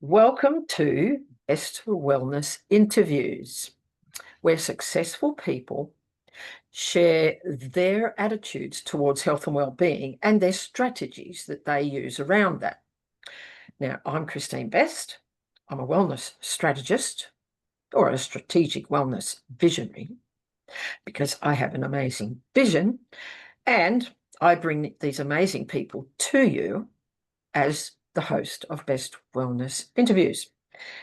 Welcome to Best for Wellness Interviews, where successful people share their attitudes towards health and well-being and their strategies that they use around that. Now, I'm Kristine Best. I'm a wellness strategist or a strategic wellness visionary because I have an amazing vision and I bring these amazing people to you as the host of Best Wellness Interviews.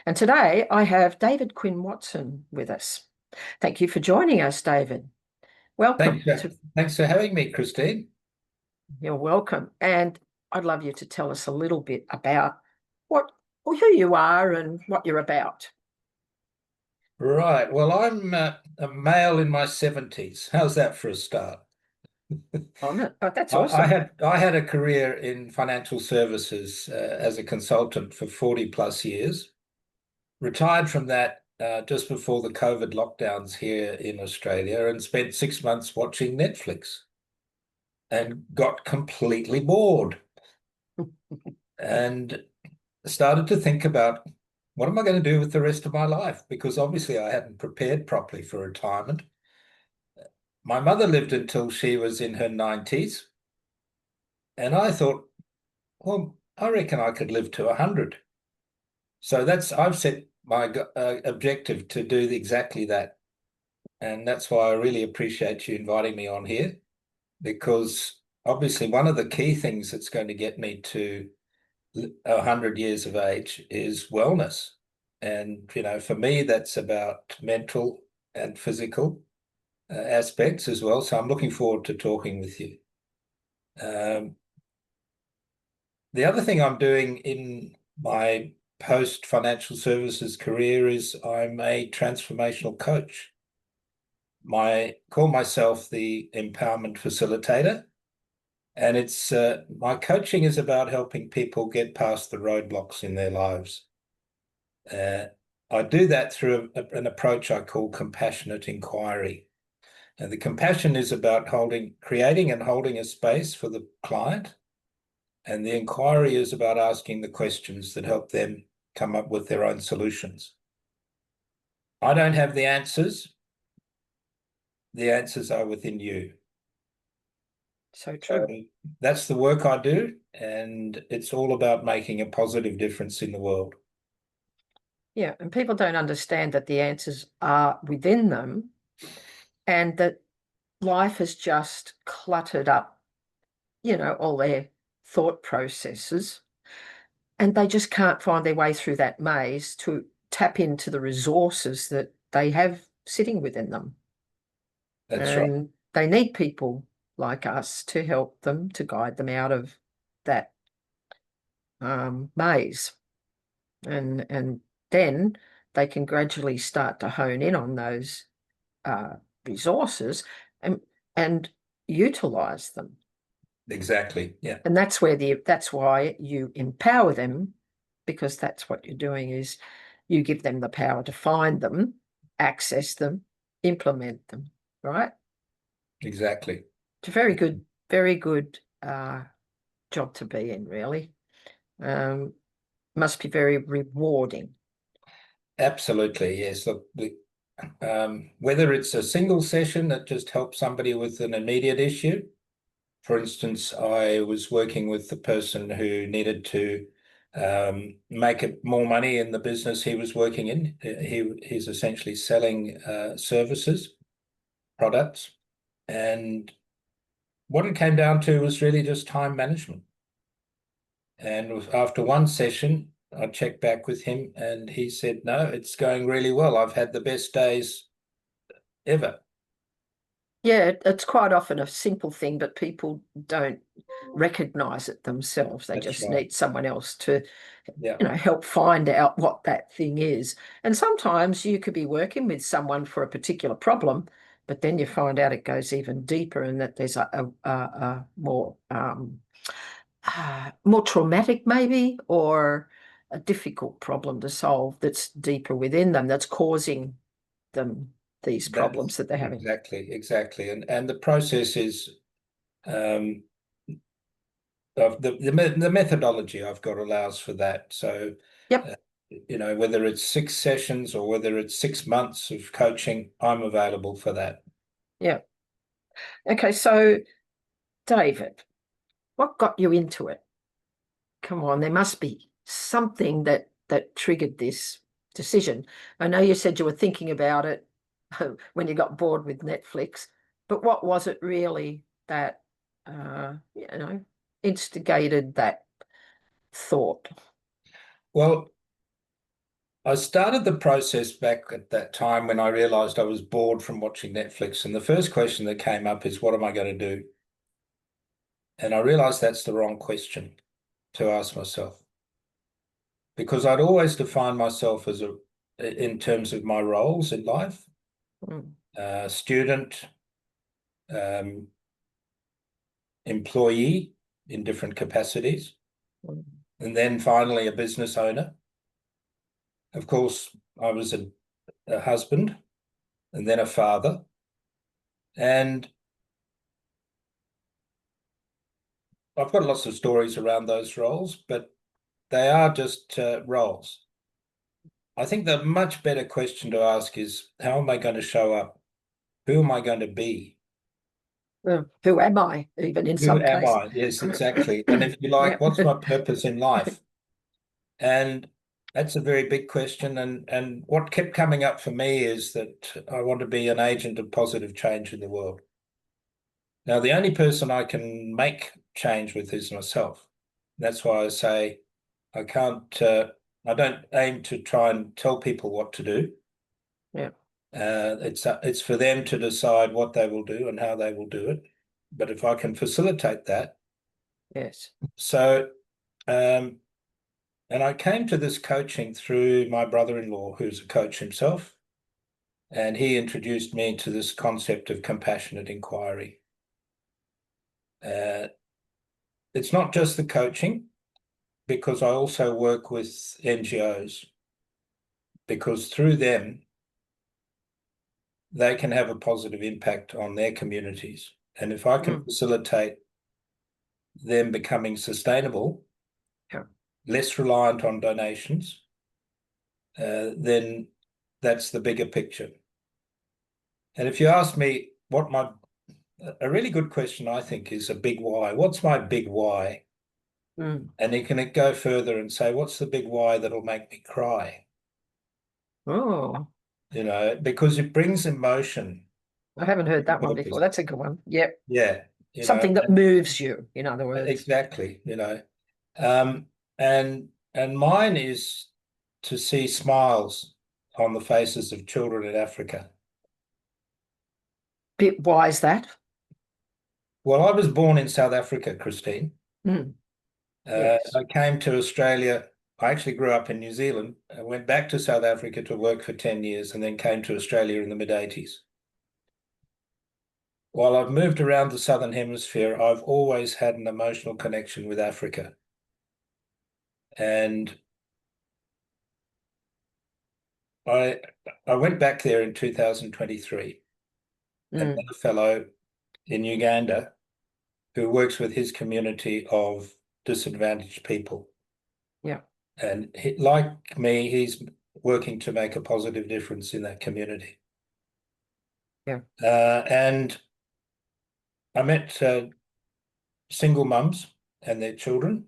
And today I have David Quinn Watson with us. Thank you for joining us, David. Welcome. Thanks for having me, Kristine. You're welcome. And I'd love you to tell us a little bit about who you are and what you're about. Right. Well, I'm a male in my 70s. How's that for a start? Oh, that's awesome. I had a career in financial services as a consultant for 40 plus years. Retired from that just before the COVID lockdowns here in Australia and spent 6 months watching Netflix and got completely bored and started to think about what am I going to do with the rest of my life? Because obviously I hadn't prepared properly for retirement. My mother lived until she was in her 90s. And I thought, well, I reckon I could live to 100. So I've set my objective to do exactly that. And that's why I really appreciate you inviting me on here, because obviously one of the key things that's going to get me to 100 years of age is wellness. And, for me, that's about mental and physical aspects as well. So I'm looking forward to talking with you. The other thing I'm doing in my post-financial services career is I'm a transformational coach. I call myself the empowerment facilitator. And it's my coaching is about helping people get past the roadblocks in their lives. I do that through an approach I call compassionate inquiry. And the compassion is about creating and holding a space for the client. And the inquiry is about asking the questions that help them come up with their own solutions. I don't have the answers. The answers are within you. So true. So that's the work I do, and it's all about making a positive difference in the world. Yeah, and people don't understand that the answers are within them and that life has just cluttered up, all their thought processes, and they just can't find their way through that maze to tap into the resources that they have sitting within them. That's right. And they need people like us to help them, to guide them out of that maze. And then they can gradually start to hone in on those resources and utilize them. Exactly. Yeah. And that's why you empower them, because that's what you're doing is you give them the power to find them, access them, implement them, right? Exactly. It's a very good job to be in, really. Must be very rewarding. Absolutely. Yes. Look, whether it's a single session that just helps somebody with an immediate issue. For instance, I was working with the person who needed to make more money in the business he was working in. He's essentially selling services, products, and what it came down to was really just time management. And after one session, I checked back with him and he said, no, it's going really well. I've had the best days ever. Yeah, it's quite often a simple thing, but people don't recognize it themselves. They That's just right. need someone else to, Yeah, help find out what that thing is. And sometimes you could be working with someone for a particular problem, but then you find out it goes even deeper and that there's a more traumatic maybe, or a difficult problem to solve that's deeper within them, that's causing them these problems that's that they're having. exactly. And the process is the methodology I've got allows for that. So, Yep. uh, whether it's 6 sessions or whether it's 6 months of coaching, I'm available for that. Yeah. Okay. So, David, what got you into it? Come on, there must be something that triggered this decision. I know you said you were thinking about it when you got bored with Netflix, but what was it really that instigated that thought? Well, I started the process back at that time when I realized I was bored from watching Netflix. And the first question that came up is, what am I going to do? And I realized that's the wrong question to ask myself, because I'd always defined myself in terms of my roles in life, Mm, student, um, employee in different capacities, mm, and then finally a business owner. Of course, I was a husband and then a father. And I've got lots of stories around those roles, but they are just roles. I think the much better question to ask is, how am I going to show up? Who am I going to be? Who am I, even in Who some am cases? I? Yes, exactly. And if you like, Yep. what's my purpose in life? And that's a very big question. And what kept coming up for me is that I want to be an agent of positive change in the world. Now, the only person I can make change with is myself. That's why I say I can't, I don't aim to try and tell people what to do. Yeah. It's for them to decide what they will do and how they will do it. But if I can facilitate that. Yes. So, and I came to this coaching through my brother-in-law, who's a coach himself, and he introduced me to this concept of compassionate inquiry. Uh, it's not just the coaching, because I also work with NGOs, because through them, they can have a positive impact on their communities. And if I can Mm, facilitate them becoming sustainable, yeah. less reliant on donations, then that's the bigger picture. And if you ask me a really good question, I think, is a big why. What's my big why? Mm. And you can go further and say, what's the big why that'll make me cry? Oh, Because it brings emotion I haven't heard and that one before. purpose. That's a good one. Yep. Yeah, Something that moves you, in other words. exactly. Um, and mine is to see smiles on the faces of children in Africa. Why is that? Well, I was born in South Africa, Kristine. Mm, yes. I came to Australia. I actually grew up in New Zealand. I went back to South Africa to work for 10 years and then came to Australia in the mid-80s. While I've moved around the Southern Hemisphere, I've always had an emotional connection with Africa. And I I went back there in 2023 and met Mm, a fellow in Uganda who works with his community of disadvantaged people. yeah. And like me, he's working to make a positive difference in that community. Yeah. And I met single mums and their children.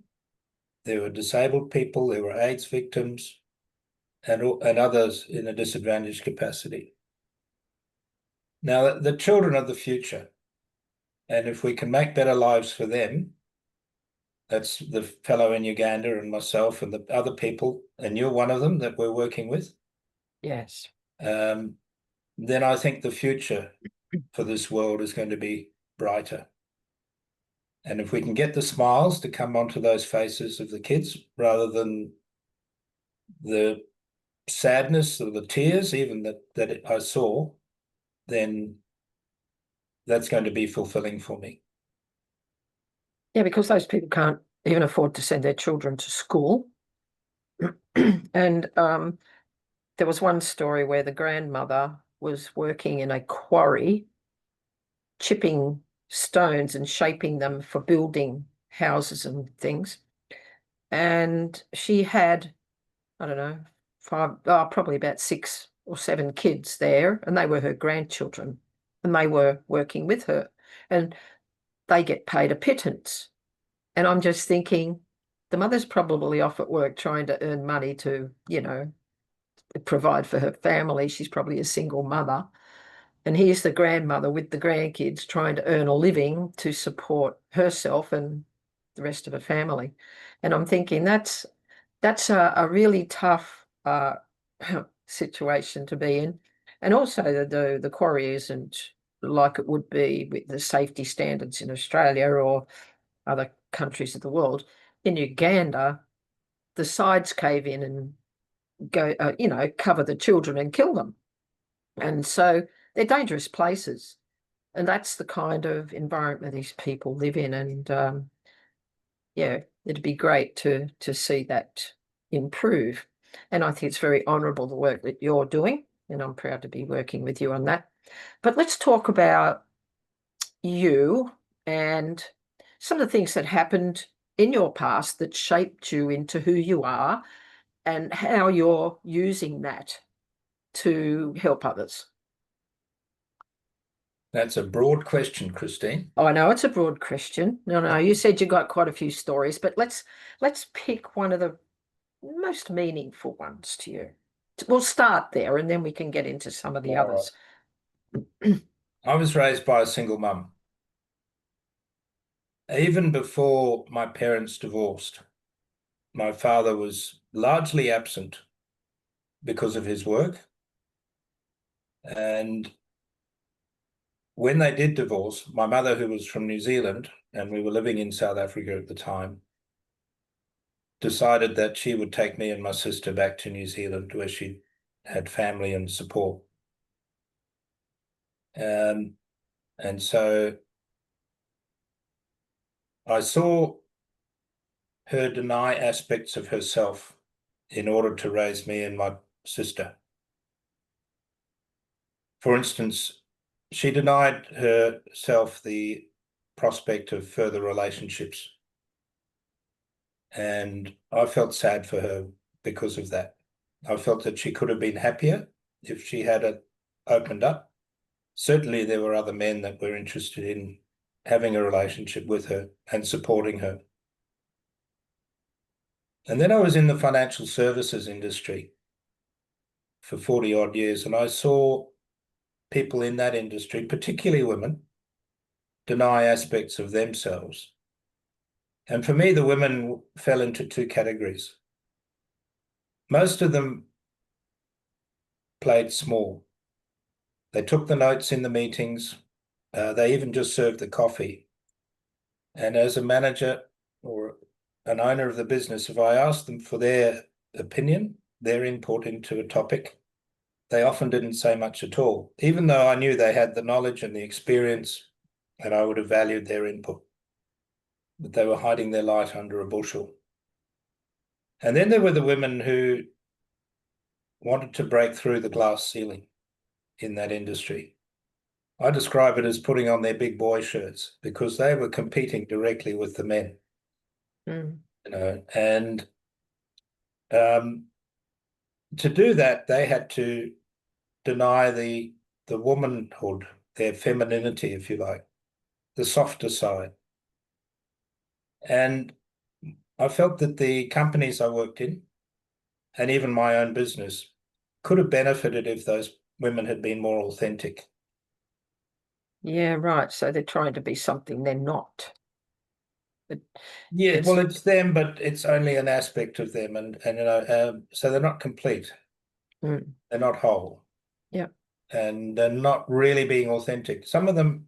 There were disabled people, there were AIDS victims, and others in a disadvantaged capacity. Now, the children are the future. And if we can make better lives for them, that's the fellow in Uganda and myself and the other people, and you're one of them that we're working with, Yes. um, then I think the future for this world is going to be brighter. And if we can get the smiles to come onto those faces of the kids rather than the sadness or the tears, even that I saw, then that's going to be fulfilling for me. Yeah, because those people can't even afford to send their children to school. And there was one story where the grandmother was working in a quarry, chipping stones and shaping them for building houses and things. And she had, I don't know, probably about 6 or 7 kids there, and they were her grandchildren, and they were working with her, and they get paid a pittance. And I'm just thinking, the mother's probably off at work trying to earn money to, provide for her family. She's probably a single mother. And here's the grandmother with the grandkids trying to earn a living to support herself and the rest of her family. And I'm thinking that's a really tough situation to be in. And also the quarry isn't like it would be with the safety standards in Australia or other countries of the world. In Uganda, the sides cave in and go, cover the children and kill them. And so they're dangerous places. And that's the kind of environment these people live in. And yeah, it'd be great to see that improve. And I think it's very honourable, the work that you're doing. And I'm proud to be working with you on that. But let's talk about you and some of the things that happened in your past that shaped you into who you are and how you're using that to help others. That's a broad question, Kristine. Oh, I know it's a broad question. No, you said you got quite a few stories, but let's pick one of the most meaningful ones to you. We'll start there and then we can get into some of the All others. I was raised by a single mum. Even before my parents divorced, my father was largely absent because of his work. And when they did divorce, my mother, who was from New Zealand, and we were living in South Africa at the time, decided that she would take me and my sister back to New Zealand where she had family and support. And so I saw her deny aspects of herself in order to raise me and my sister. For instance, she denied herself the prospect of further relationships. And I felt sad for her because of that. I felt that she could have been happier if she had opened up. Certainly, there were other men that were interested in having a relationship with her and supporting her. And then I was in the financial services industry for 40 odd years, and I saw people in that industry, particularly women, deny aspects of themselves. And for me, the women fell into 2 categories. Most of them played small. They took the notes in the meetings. They even just served the coffee. And as a manager or an owner of the business, if I asked them for their opinion, their input into a topic, they often didn't say much at all, even though I knew they had the knowledge and the experience, and I would have valued their input. But they were hiding their light under a bushel. And then there were the women who wanted to break through the glass ceiling in that industry. I describe it as putting on their big boy shirts because they were competing directly with the men. Mm. And to do that, they had to deny the womanhood, their femininity, if you like, the softer side. And I felt that the companies I worked in, and even my own business, could have benefited if those women had been more authentic. Yeah, right. So they're trying to be something they're not. Yeah, It's well, it's them, but it's only an aspect of them, and so they're not complete. mm, They're not whole, yeah, and they're not really being authentic. Some of them,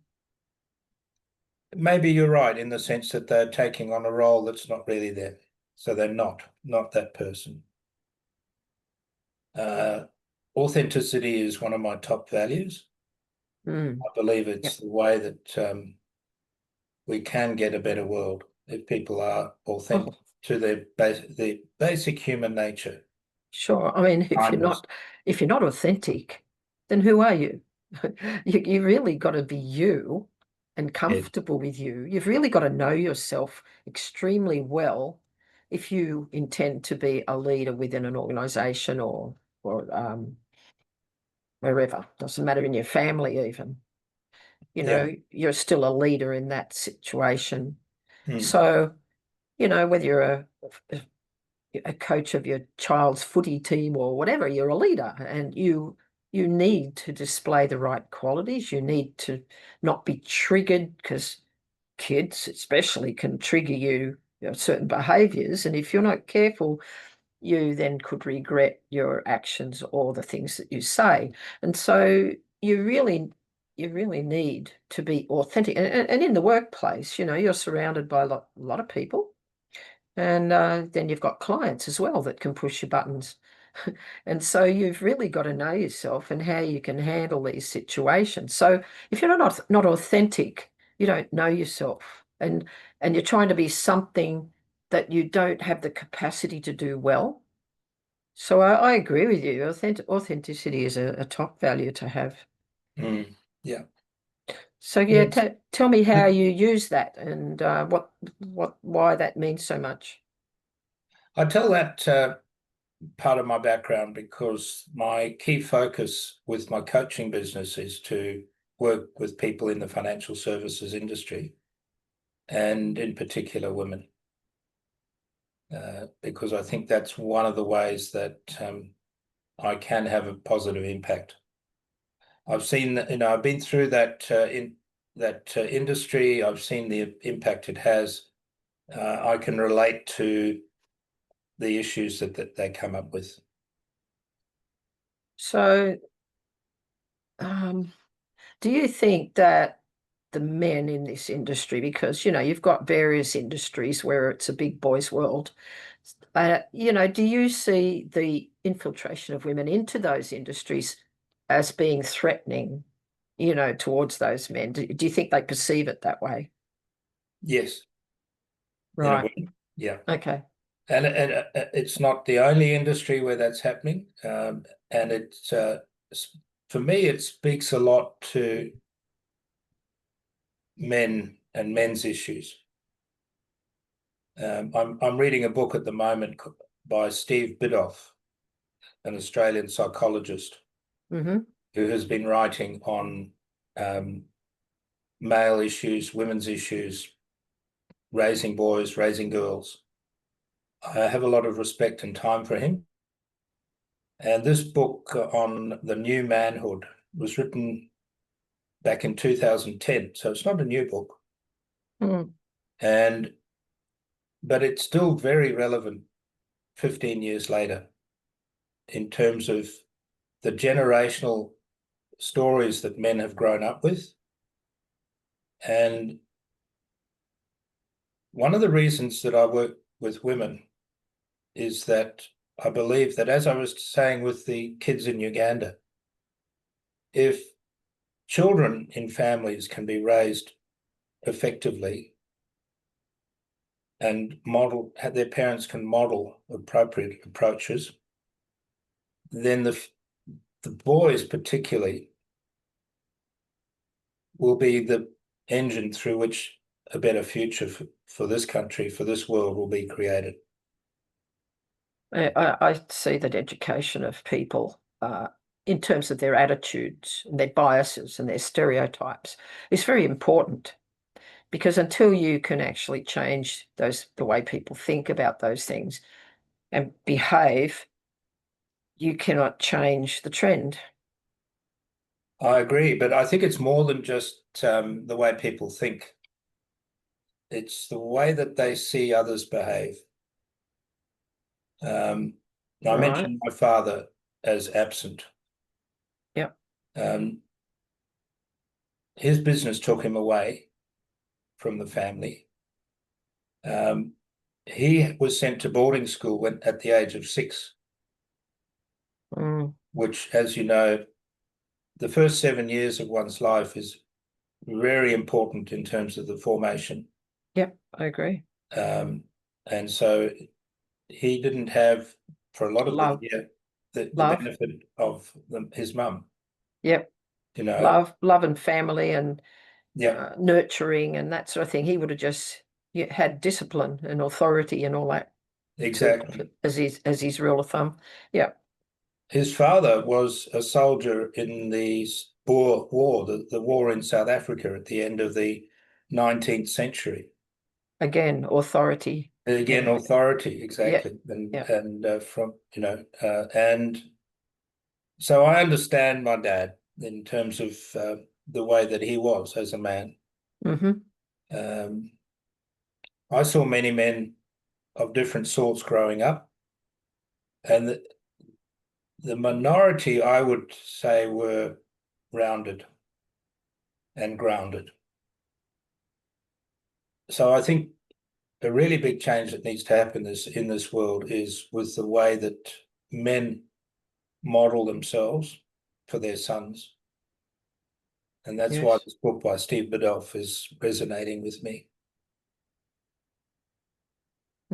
maybe you're right in the sense that they're taking on a role that's not really them, so they're not that person. Authenticity is one of my top values. mm, I believe yeah. it's the way that we can get a better world if people are authentic Oh, to their basic human nature. sure. I mean, Kindness. if you're not authentic, then who are you? You really got to be you. and Yeah. comfortable with you. You've really got to know yourself extremely well if you intend to be a leader within an organization or wherever. Doesn't matter, in your family even. You Yeah. know, you're still a leader in that situation. Mm. So, whether you're a coach of your child's footy team or whatever, you're a leader, and you need to display the right qualities. You need to not be triggered, because kids especially can trigger certain behaviors, and if you're not careful, you then could regret your actions or the things that you say. And so you really need to be authentic, and in the workplace, you're surrounded by a lot of people, and then you've got clients as well that can push your buttons. And so you've really got to know yourself and how you can handle these situations. So if you're not authentic, you don't know yourself, and you're trying to be something that you don't have the capacity to do well. So I agree with you. Authenticity is a top value to have. Mm. Yeah. So yeah, Yes. tell me how you use that, and why that means so much. I tell that part of my background because my key focus with my coaching business is to work with people in the financial services industry, and in particular women, because I think that's one of the ways that I can have a positive impact. I've seen, I've been through that in that industry. I've seen the impact it has. I can relate to the issues that they come up with. So, um, do you think that the men in this industry, because you've got various industries where it's a big boys' world, do you see the infiltration of women into those industries as being threatening, towards those men? Do you think they perceive it that way? Yes, in a Right. way. Yeah. Okay. And it's not the only industry where that's happening. And for me, it speaks a lot to men and men's issues. I'm reading a book at the moment by Steve Biddulph, an Australian psychologist Mm-hmm. who has been writing on um, male issues, women's issues, raising boys, raising girls. I have a lot of respect and time for him. And this book on the new manhood was written back in 2010, so it's not a new book. Mm. And but it's still very relevant 15 years later in terms of the generational stories that men have grown up with. And one of the reasons that I work with women is that I believe that, as I was saying with the kids in Uganda, if children in families can be raised effectively and model, their parents can model appropriate approaches, then the boys particularly will be the engine through which a better future for this country, for this world, will be created. I see that education of people, in terms of their attitudes and their biases and their stereotypes, is very important, because until you can actually change the way people think about those things and behave, you cannot change the trend. I agree, but I think it's more than just the way people think. It's the way that they see others behave. Um, I Right. mentioned my father as absent. Yep. Um, his business took him away from the family. Um, he was sent to boarding school at the age of 6, Mm. which, as you know, the first 7 years of one's life is very important in terms of the formation. Yep. I agree. Um, and so he didn't have, for a lot of the Love, year, the love. benefit of his mum. Yep. You know, Love and family, and Yeah, nurturing and that sort of thing. He would have just had discipline and authority and all that exactly. as his rule of thumb. Yeah. His father was a soldier in the Boer War, the war in South Africa at the end of the 19th century. Again, authority. Again, And authority, yeah, exactly, and yeah, from and so I understand my dad in terms of the way that he was as a man. mm-hmm. Um, I saw many men of different sorts growing up, and the minority, I would say, were rounded and grounded. So I think a really big change that needs to happen in this world is with the way that men model themselves for their sons. And that's why Yes. this book by Steve Biddulph is resonating with me.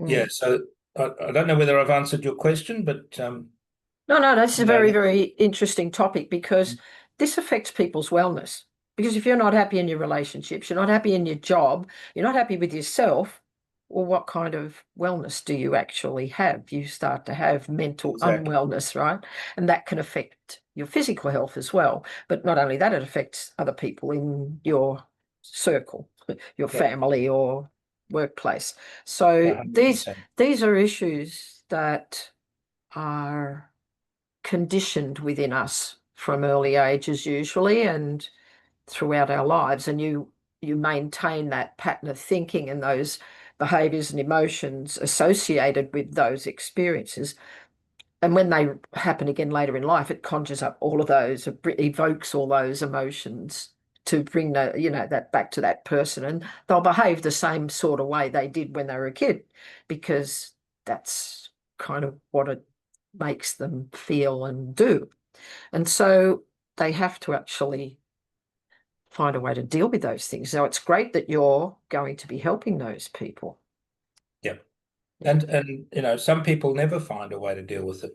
Yeah, Mm. so I don't know whether I've answered your question, but No, that's a you know, very, very interesting topic because this affects people's wellness. Because if you're not happy in your relationships, you're not happy in your job, you're not happy with yourself, well, what kind of wellness do you actually have? You start to have mental exactly. unwellness, right? And that can affect your physical health as well. But not only that, it affects other people in your circle, your Yeah, family or workplace. So 100%. these are issues that are conditioned within us from early ages usually and throughout our lives, and you maintain that pattern of thinking and those behaviors and emotions associated with those experiences, and when they happen again later in life, it conjures up all of those, evokes all those emotions to bring that back to that person, and they'll behave the same sort of way they did when they were a kid because that's kind of what it makes them feel and do. And so they have to actually find a way to deal with those things. So it's great that you're going to be helping those people. Yeah. Yeah. And some people never find a way to deal with it.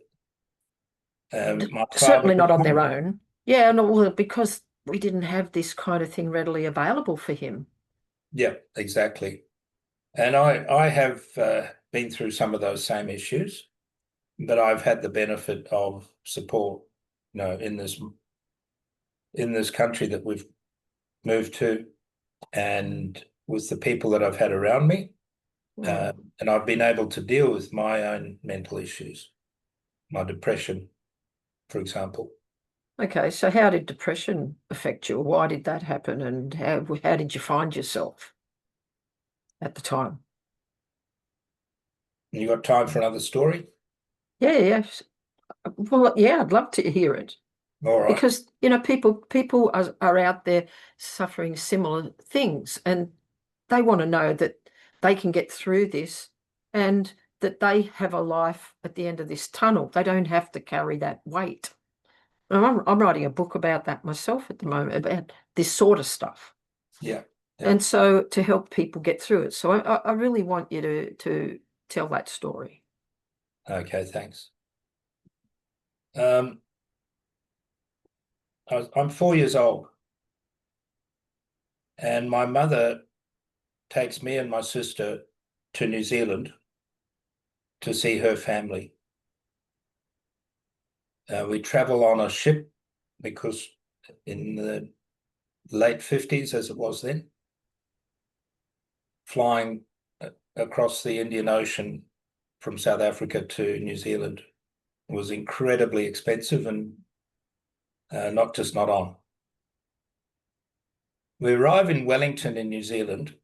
My father Certainly was not on their one. own. Yeah, no, well, because we didn't have this kind of thing readily available for him. Yeah, exactly. And I have been through some of those same issues, but I've had the benefit of support, in this country that we've moved to, and with the people that I've had around me, Mm. and I've been able to deal with my own mental issues, my depression, for example. Okay, so how did depression affect you? Why did that happen? And how did you find yourself at the time? You got time for another story? Yeah, yes. Well, yeah, I'd love to hear it. All right. Because people are out there suffering similar things, and they want to know that they can get through this and that they have a life at the end of this tunnel. They don't have to carry that weight. And I'm writing a book about that myself at the moment, about this sort of stuff. Yeah. Yeah. And so to help people get through it. So I really want you to tell that story. Okay, thanks. Um, I'm 4 years old, and my mother takes me and my sister to New Zealand to see her family. We travel on a ship because in the late 50s, as it was then, flying across the Indian Ocean from South Africa to New Zealand was incredibly expensive and not on. We arrive in Wellington in New Zealand,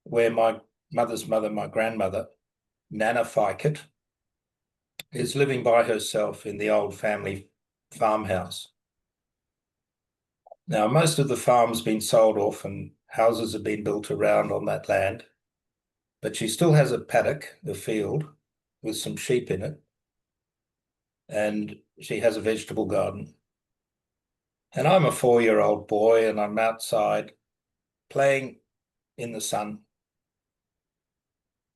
where my mother's mother, my grandmother, Nana Fikett, is living by herself in the old family farmhouse. Now, most of the farm's been sold off and houses have been built around on that land, but she still has a paddock, a field, with some sheep in it, and she has a vegetable garden. And I'm a 4-year-old boy and I'm outside playing in the sun.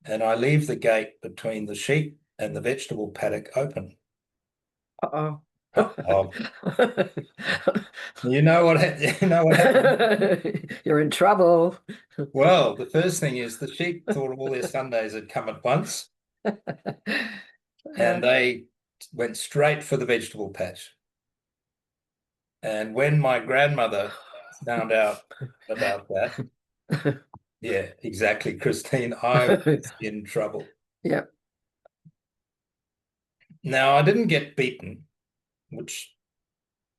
And I leave the gate between the sheep and the vegetable paddock open. Uh-oh. Oh, you know what? You know what happened? You're in trouble. Well, the first thing is the sheep thought all their Sundays had come at once, and they went straight for the vegetable patch. And when my grandmother found out about that, yeah, exactly, Kristine, I was in trouble. Yeah. Now, I didn't get beaten,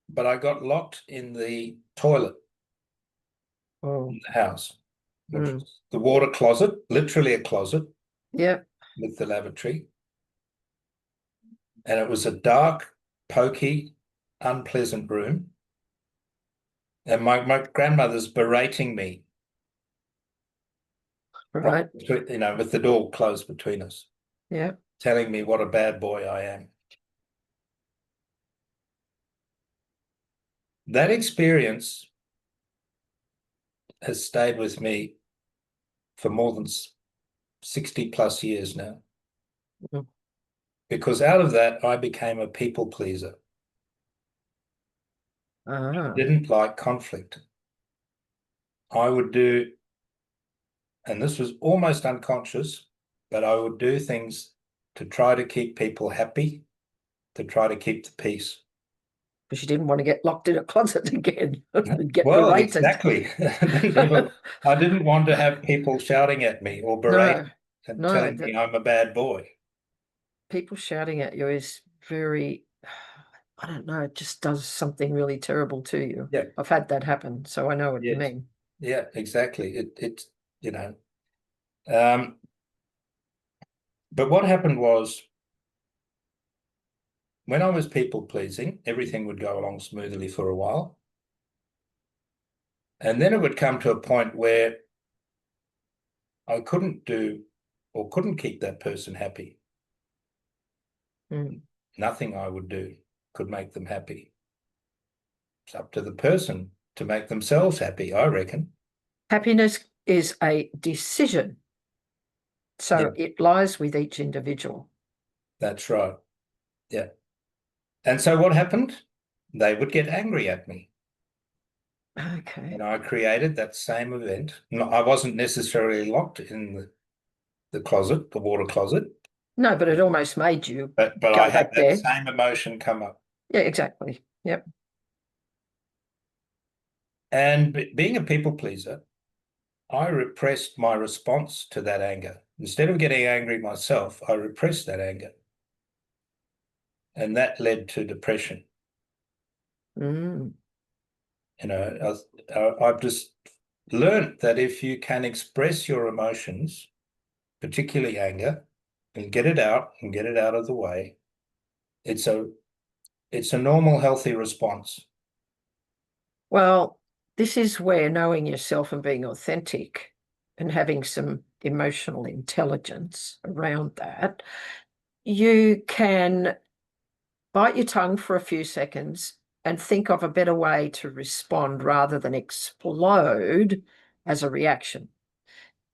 but I got locked in the toilet Oh. in the house, which Mm. was the water closet, literally a closet Yeah. with the lavatory. And it was a dark, pokey, unpleasant room. And my grandmother's berating me, Right. with the door closed between us, Yeah. telling me what a bad boy I am. That experience has stayed with me for more than 60 plus years now. Mm. Because out of that, I became a people pleaser. I Ah. didn't like conflict. I would do, and this was almost unconscious, but I would do things to try to keep people happy, to try to keep the peace. Because you didn't want to get locked in a closet again and get Well, berated. exactly. I didn't want to have people shouting at me or berating No, and no, telling me I'm a bad boy. people shouting at you is very, I don't know, it just does something really terrible to you. Yeah. I've had that happen, so I know what you Yes. mean. Yeah, exactly. You know, um, but what happened was when I was people pleasing, everything would go along smoothly for a while. And then it would come to a point where I couldn't do or couldn't keep that person happy. Mm. Nothing I would do could make them happy. It's up to the person to make themselves happy, I reckon. Happiness is a decision, so Yeah, it lies with each individual. that's right. Yeah. And so what happened? They would get angry at me. Okay. And I created that same event. No, I wasn't necessarily locked in the closet, the water closet, No, but it almost made you but I go had back that there. same emotion come up. Yeah, exactly. Yep. And being a people pleaser, I repressed my response to that anger. Instead of getting angry myself, I repressed that anger. And that led to depression. Mm. I've just learned that if you can express your emotions, particularly anger, and get it out of the way, it's a normal, healthy response. Well, this is where knowing yourself and being authentic and having some emotional intelligence around that, you can bite your tongue for a few seconds and think of a better way to respond rather than explode as a reaction.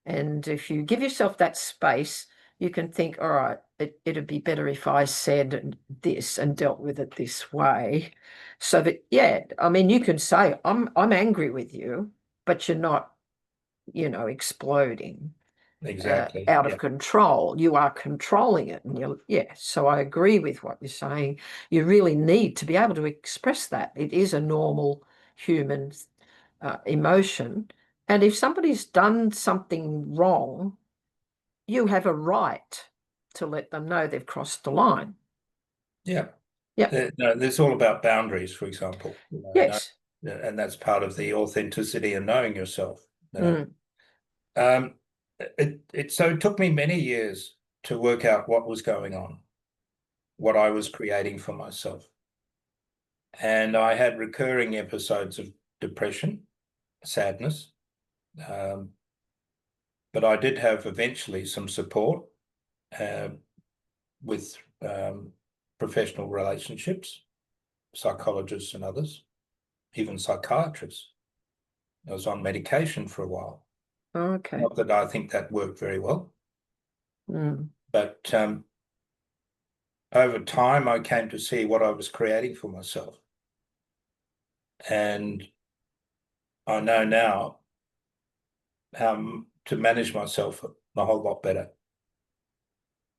And if you give yourself that space, you can think, all right, it'd be better if I said this and dealt with it this way. So that, yeah, I mean, you can say, I'm angry with you, but you're not, exploding Exactly. out Yeah. of control. You are controlling it. And yeah, so I agree with what you're saying. You really need to be able to express that. It is a normal human emotion. And if somebody's done something wrong, you have a right to let them know they've crossed the line. Yeah. Yeah. No, it's all about boundaries, for example, Yes. and that's part of the authenticity and knowing yourself. Mm. Um, so it took me many years to work out what was going on, what I was creating for myself. And I had recurring episodes of depression, sadness. But I did have eventually some support with professional relationships, psychologists and others, even psychiatrists. I was on medication for a while. Okay. Not that I think that worked very well, Mm. but over time, I came to see what I was creating for myself. And I know now how to manage myself a whole lot better.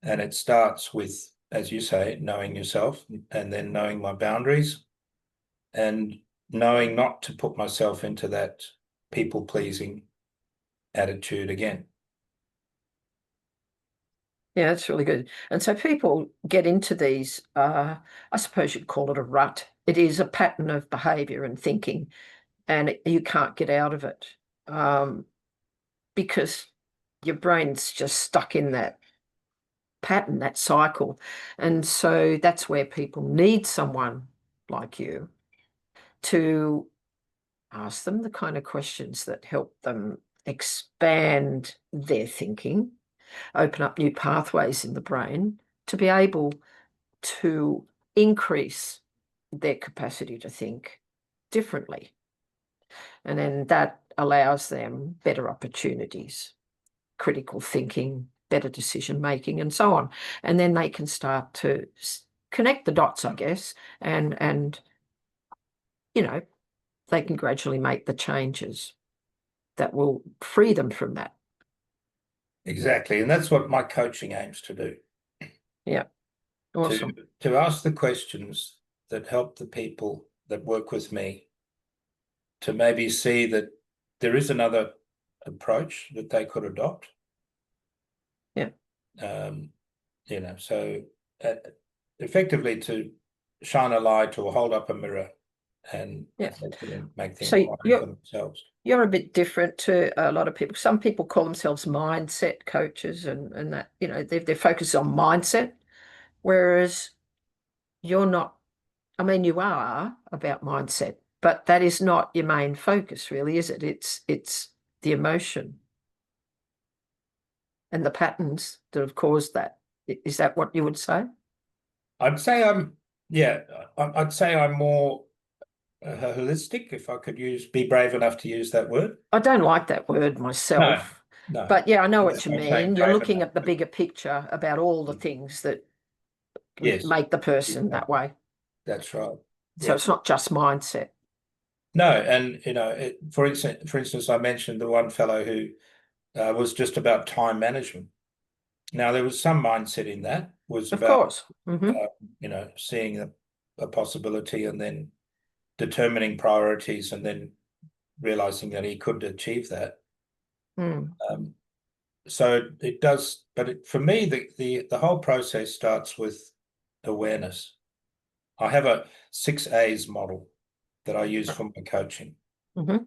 And it starts with, as you say, knowing yourself, and then knowing my boundaries, and knowing not to put myself into that people-pleasing attitude again. Yeah, that's really good. And so people get into these, I suppose you'd call it a rut. It is a pattern of behavior and thinking, and you can't get out of it because your brain's just stuck in that pattern, that cycle. And so that's where people need someone like you to ask them the kind of questions that help them expand their thinking, open up new pathways in the brain to be able to increase their capacity to think differently. And then that allows them better opportunities, critical thinking, better decision making, and so on. And then they can start to connect the dots, I guess, and you know, they can gradually make the changes that will free them from that. Exactly. And that's what my coaching aims to do. Yeah, awesome. To ask the questions that help the people that work with me to maybe see that there is another approach that they could adopt. Yeah. So effectively to shine a light or hold up a mirror and Yeah. make things So right for themselves. you're a bit different to a lot of people. Some people call themselves mindset coaches, and that, they're focused on mindset, whereas you're not. I mean, you are about mindset, but that is not your main focus, really, is it? It's the emotion and the patterns that have caused that. Is that what you would say? I'd say I'd say I'm more holistic, if I could be brave enough to use that word. I don't like that word No, myself, no. but yeah, I know what That's you why I'm saying mean. You're brave looking enough. at the bigger picture about all the things that Yes, make the person that way. that's right. So Yeah. it's not just mindset. No, and for instance, I mentioned the one fellow who was just about time management. Now, there was some mindset in that, was Of about course. Hmm. seeing a possibility and then determining priorities and then realizing that he could achieve that. Mm. So it does, but for me, the whole process starts with awareness. I have a 6 A's model that I use for my coaching. Hmm.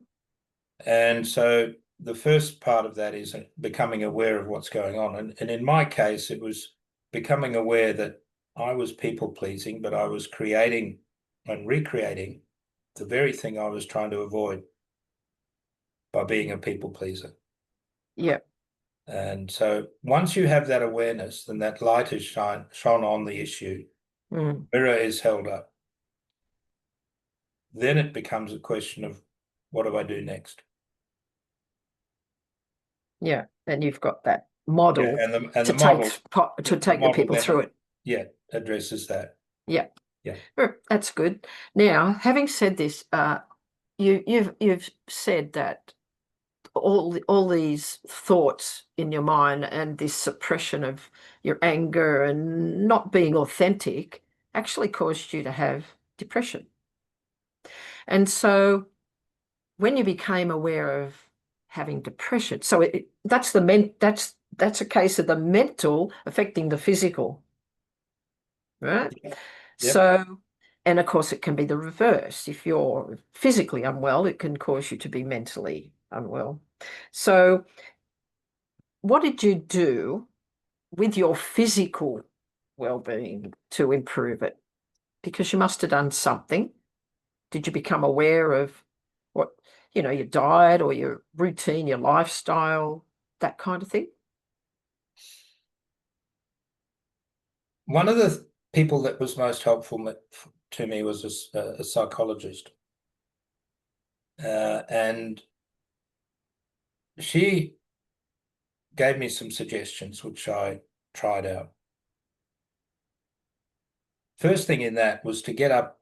And so the first part of that is becoming aware of what's going on. And in my case, it was becoming aware that I was people pleasing, but I was creating and recreating the very thing I was trying to avoid by being a people pleaser. Yeah. And so once you have that awareness, then that light is shone on the issue, Mm. mirror is held up. Then it becomes a question of what do I do next? Yeah. And you've got that Yeah, model and to the model, take the people through it. addresses that. Yeah. Yeah. That's good. Now, having said this, you've said that all these thoughts in your mind and this suppression of your anger and not being authentic actually caused you to have depression. And so when you became aware of having depression, so that's a case of the mental affecting the physical, right? Yep. So, and of course, it can be the reverse. If you're physically unwell, it can cause you to be mentally unwell. So, what did you do with your physical well-being to improve it? Because you must have done something. Did you become aware of what, your diet or your routine, your lifestyle, that kind of thing? One of the people that was most helpful to me was a psychologist. And she gave me some suggestions, which I tried out. first thing in that was to get up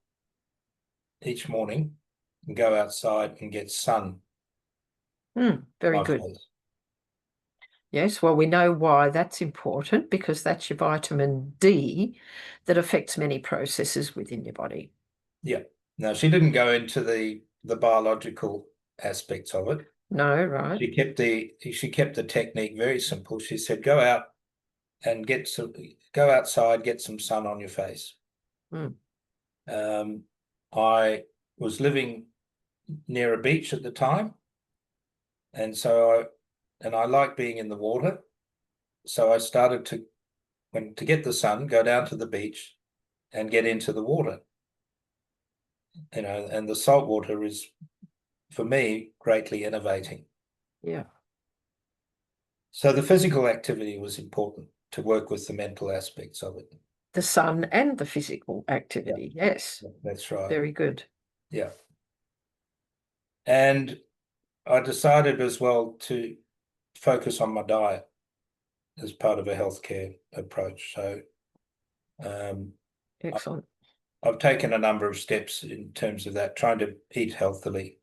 each morning and go outside and get sun Very on my good. face. Yes, well, we know why that's important, because that's your vitamin D that affects many processes within your body. Yeah. Now, she didn't go into the biological aspects of it. No, right? She kept the technique very simple. She said, go out and go outside, get some sun on your face. Mm. I was living near a beach at the time, and I like being in the water. So I started to get the sun, go down to the beach and get into the water. And the salt water is, for me, greatly innovating. Yeah. So the physical activity was important to work with the mental aspects of it. The sun and the physical Yeah, activity. Yes. that's right. Very good. Yeah. And I decided as well to focus on my diet as part of a healthcare approach. So Excellent. I've taken a number of steps in terms of that, trying to eat healthily,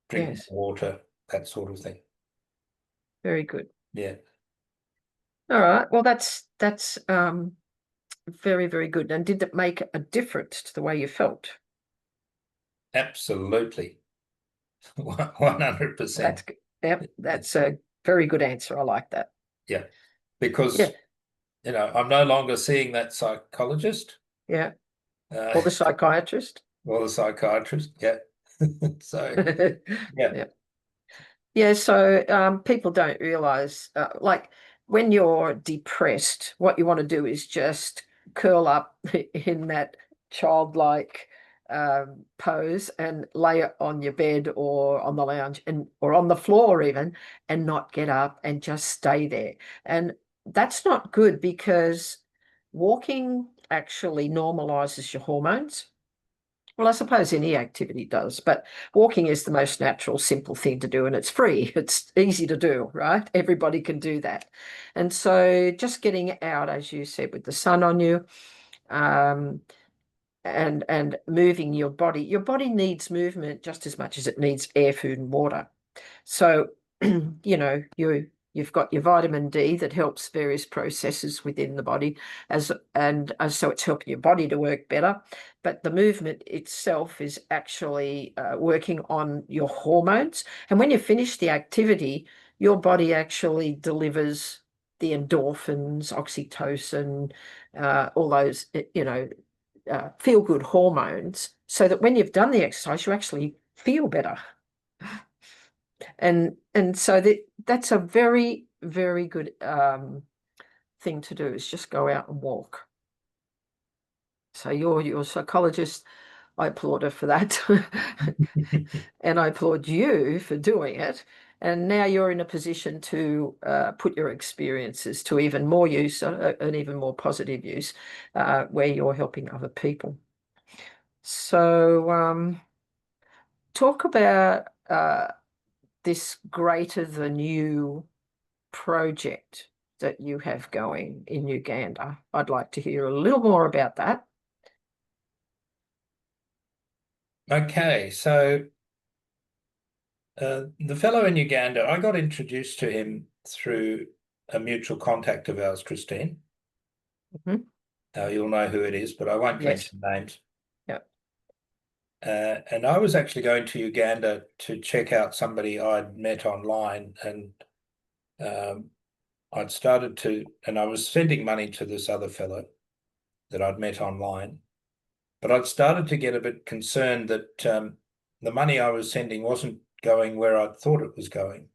drink Yes. water, that sort of thing. Very good. Yeah. All right. Well, that's very, very good. And did it make a difference to the way you felt? Absolutely. 100%. That's a very good answer. I like that. Yeah. Because, Yeah. I'm no longer seeing that psychologist. Yeah. Or the psychiatrist. Or the psychiatrist. Yeah. So, yeah. Yeah. Yeah, so people don't realize, like when you're depressed, what you want to do is just curl up in that childlike pose and lay it on your bed or on the lounge or on the floor even, and not get up and just stay there. And that's not good, because walking actually normalizes your hormones. Well, I suppose any activity does, but walking is the most natural, simple thing to do, and it's free. It's easy to do, right? Everybody can do that. And so just getting out, as you said, with the sun on you, um, and moving your body. Your body needs movement just as much as it needs air, food, and water. So, you've got your vitamin D that helps various processes within the body, so it's helping your body to work better. But the movement itself is actually working on your hormones. And when you finish the activity, your body actually delivers the endorphins, oxytocin, all those, feel good hormones, so that when you've done the exercise, you actually feel better. And so that's a very, very good thing to do, is just go out and walk. So your psychologist, I applaud her for that. And I applaud you for doing it. And now you're in a position to put your experiences to even more use, and even more positive use, where you're helping other people. So talk about this greater than you project that you have going in Uganda. I'd like to hear a little more about that. Okay. So the fellow in Uganda, I got introduced to him through a mutual contact of ours, Kristine. Mhm. You'll know who it is, but I won't Yes. mention names. Yeah. And I was actually going to Uganda to check out somebody I'd met online, and I was sending money to this other fellow that I'd met online, but I'd started to get a bit concerned that the money I was sending wasn't going where I'd thought it was going.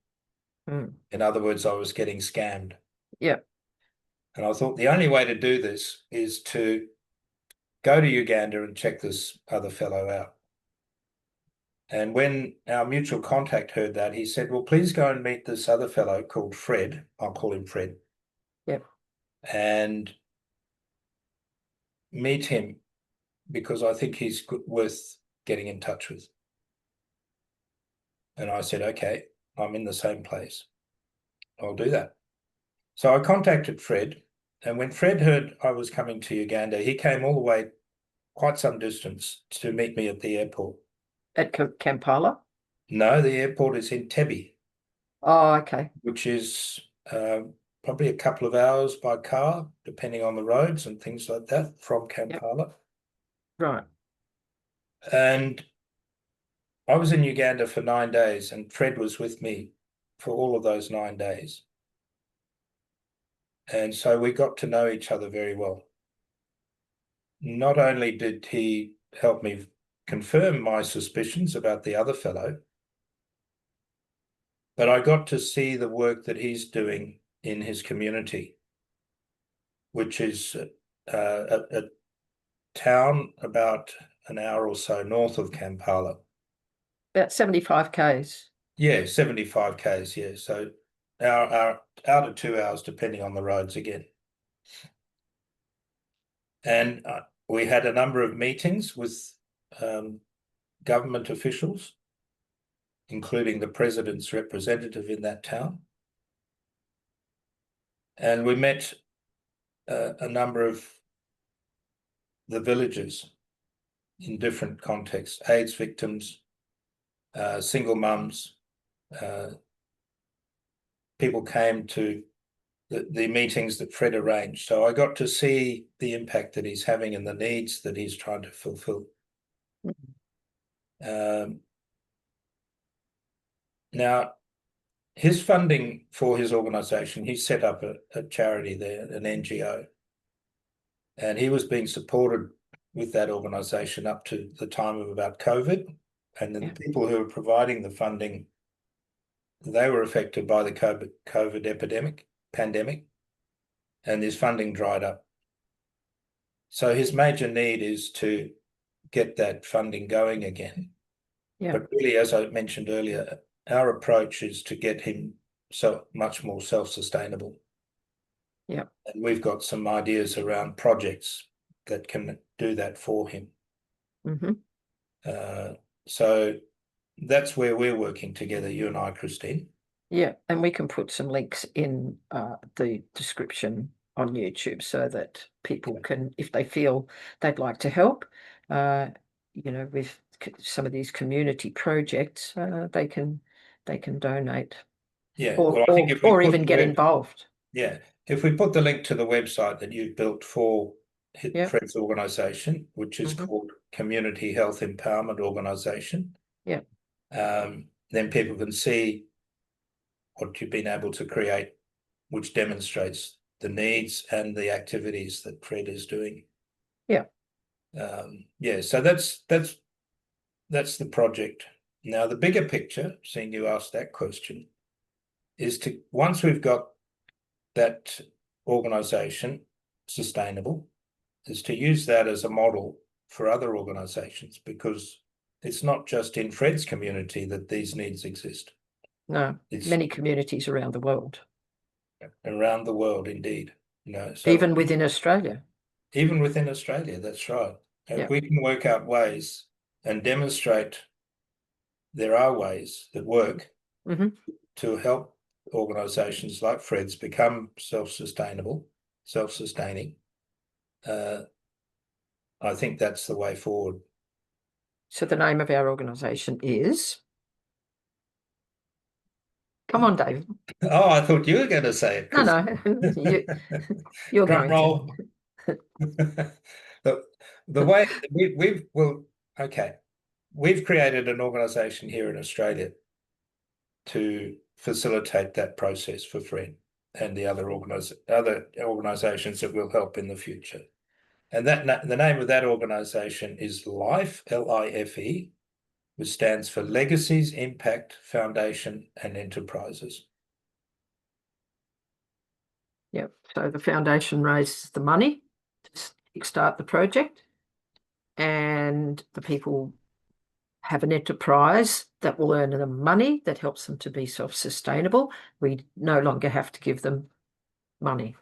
Mm. In other words, I was getting scammed. Yeah. And I thought the only way to do this is to go to Uganda and check this other fellow out. And when our mutual contact heard that, he said, well, please go and meet this other fellow called Fred. I'll call him Fred. Yeah. And meet him, because I think he's worth getting in touch with. And I said, okay, I'm in the same place. I'll do that. So I contacted Fred. And when Fred heard I was coming to Uganda, he came all the way quite some distance to meet me at the airport. At Kampala? No, the airport is in Tebi, Oh, okay. which is probably a couple of hours by car, depending on the roads and things like that, from Kampala. Right. And I was in Uganda for 9 days, and Fred was with me for all of those 9 days. And so we got to know each other very well. Not only did he help me confirm my suspicions about the other fellow, but I got to see the work that he's doing in his community, which is a town about an hour or so north of Kampala. About 75 k's. Yeah, 75 k's, yeah. So our out of 2 hours, depending on the roads again. And we had a number of meetings with government officials, including the president's representative in that town. And we met a number of the villagers in different contexts, AIDS victims, single mums. People came to the meetings that Fred arranged. So I got to see the impact that he's having and the needs that he's trying to fulfill. Now, his funding for his organisation, he set up a charity there, an NGO, and he was being supported with that organisation up to the time of about COVID. And then the people who were providing the funding, they were affected by the COVID pandemic, and his funding dried up. So his major need is to get that funding going again. Yeah. But really, as I mentioned earlier, our approach is to get him so much more self-sustainable. Yeah. And we've got some ideas around projects that can do that for him. So that's where we're working together, you and I, Kristine. Yeah, and we can put some links in the description on YouTube so that people can, if they feel they'd like to help, with some of these community projects, they can donate. Yeah, or even get involved. Yeah, if we put the link to the website that you've built for Fred's organisation, which is called Community Health Empowerment Organisation, then people can see what you've been able to create, which demonstrates the needs and the activities that Fred is doing. So that's the project. Now, the bigger picture, seeing you asked that question, is to, once we've got that organisation sustainable, is to use that as a model for other organisations, because it's not just in Fred's community that these needs exist. No, it's many communities around the world. Around the world, indeed. So even within Australia. Even within Australia, that's right. And we can work out ways and demonstrate there are ways that work to help organisations like Fred's become self-sustaining. I think that's the way forward. So the name of our organisation is... Come on, David. Oh, I thought you were going to say it. No, you're Drum going roll. The way we've created an organisation here in Australia to facilitate that process for Fred and the other organisations that will help in the future. And the name of that organisation is LIFE, LIFE, which stands for Legacies, Impact, Foundation and Enterprises. Yep. So the foundation raises the money to start the project, and the people have an enterprise that will earn them money that helps them to be self-sustainable. We no longer have to give them money.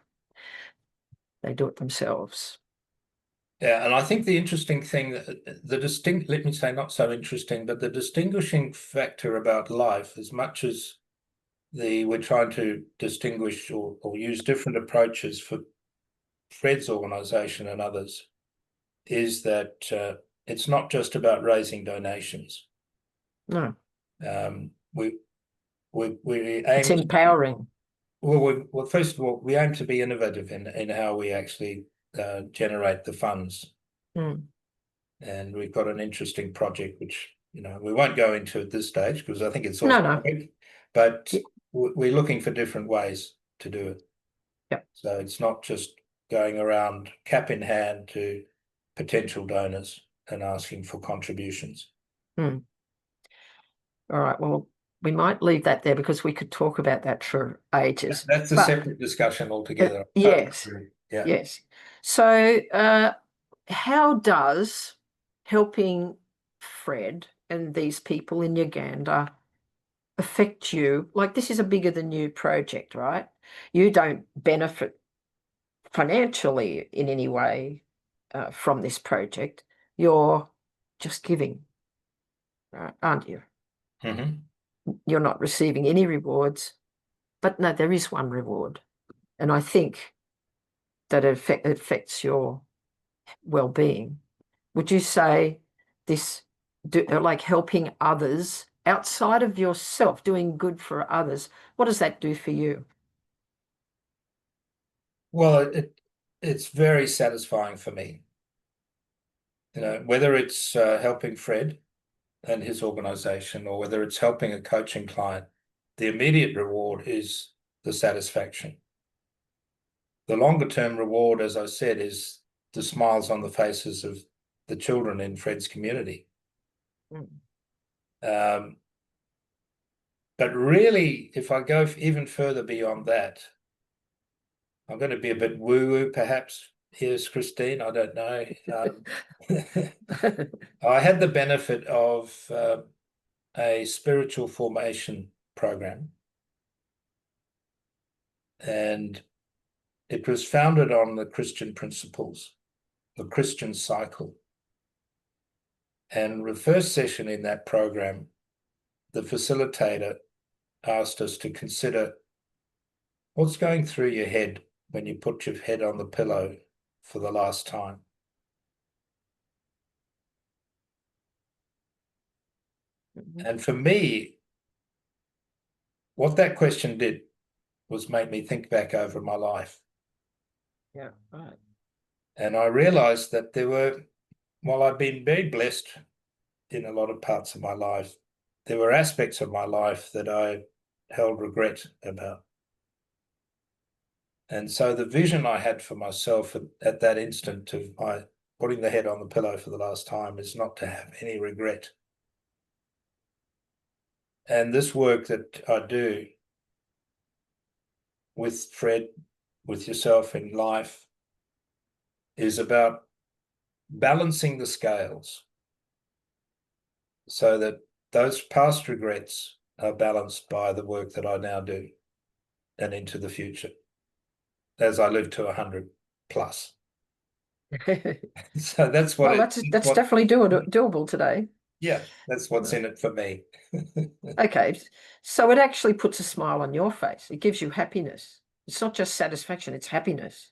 They do it themselves. Yeah, and I think the interesting thing, let me say not so interesting, but the distinguishing factor about LIFE, as much as we're trying to distinguish or use different approaches for Fred's organisation and others, is that it's not just about raising donations. No, We it's aim to be, empowering. well, first of all, we aim to be innovative in how we actually generate the funds. Mm. And we've got an interesting project, which, we won't go into at this stage because I think it's all No, no. public, but Yeah. we're looking for different ways to do it. Yep. So it's not just going around cap in hand to potential donors and asking for contributions. Mm. All right. Well, we might leave that there because we could talk about that for ages. That's a But separate discussion altogether. yes, Yeah. yes. So, how does helping Fred and these people in Uganda affect you? Like, this is a bigger than you project, right? You don't benefit financially in any way from this project. You're just giving, right, aren't you? Mm-hmm. You're not receiving any rewards, but no, there is one reward. And I think that it affects your well-being. Would you say this, like helping others outside of yourself, doing good for others, what does that do for you? Well, it's very satisfying for me. Whether it's helping Fred and his organization, or whether it's helping a coaching client, the immediate reward is the satisfaction. The longer term reward, as I said, is the smiles on the faces of the children in Fred's community. Mm. But really, if I go even further beyond that, I'm going to be a bit woo-woo, perhaps. Here's Kristine, I don't know. I had the benefit of a spiritual formation program, and it was founded on the Christian principles, the Christian cycle. And the first session in that program, the facilitator asked us to consider what's going through your head when you put your head on the pillow for the last time. And for me, what that question did was make me think back over my life. Yeah, right. And I realized that while I've been very blessed in a lot of parts of my life, there were aspects of my life that I held regret about. And so the vision I had for myself at that instant of my putting the head on the pillow for the last time is not to have any regret. And this work that I do with Fred, with yourself in life, is about balancing the scales so that those past regrets are balanced by the work that I now do and into the future as I live to 100 plus. So that's Well, what that's definitely doable today. yeah, that's what's in it for me. Okay, so it actually puts a smile on your face. It gives you happiness. It's not just satisfaction, it's happiness.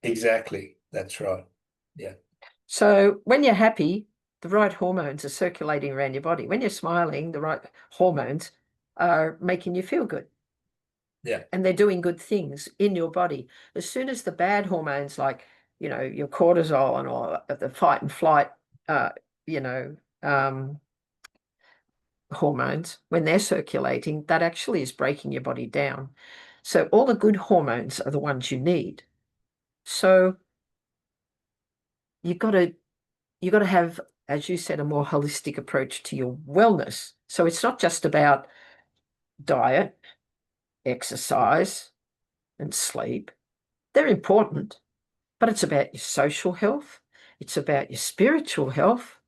Exactly. That's right. Yeah. So when you're happy, the right hormones are circulating around your body. When you're smiling, the right hormones are making you feel good. Yeah. And they're doing good things in your body. As soon as the bad hormones, like, your cortisol and all the fight and flight, uh, you know, hormones, when they're circulating, that actually is breaking your body down. So all the good hormones are the ones you need. So you got to have, as you said, a more holistic approach to your wellness. So it's not just about diet, exercise, and sleep. They're important, but it's about your social health. It's about your spiritual health.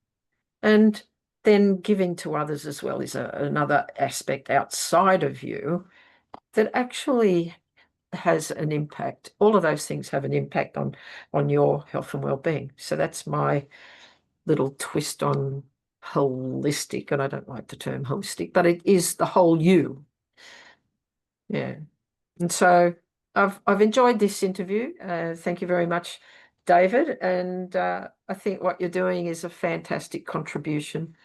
And then giving to others as well is another aspect outside of you that actually has an impact. All of those things have an impact on your health and well-being. So that's my little twist on holistic, and I don't like the term holistic, but it is the whole you. Yeah. And so I've enjoyed this interview. Thank you very much David, and I think what you're doing is a fantastic contribution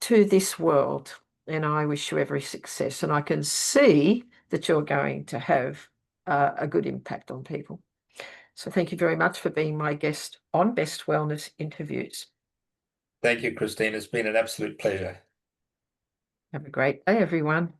to this world, and I wish you every success. And I can see that you're going to have a good impact on people. So thank you very much for being my guest on Best Wellness Interviews. Thank you, Kristine. It's been an absolute pleasure. Have a great day, everyone.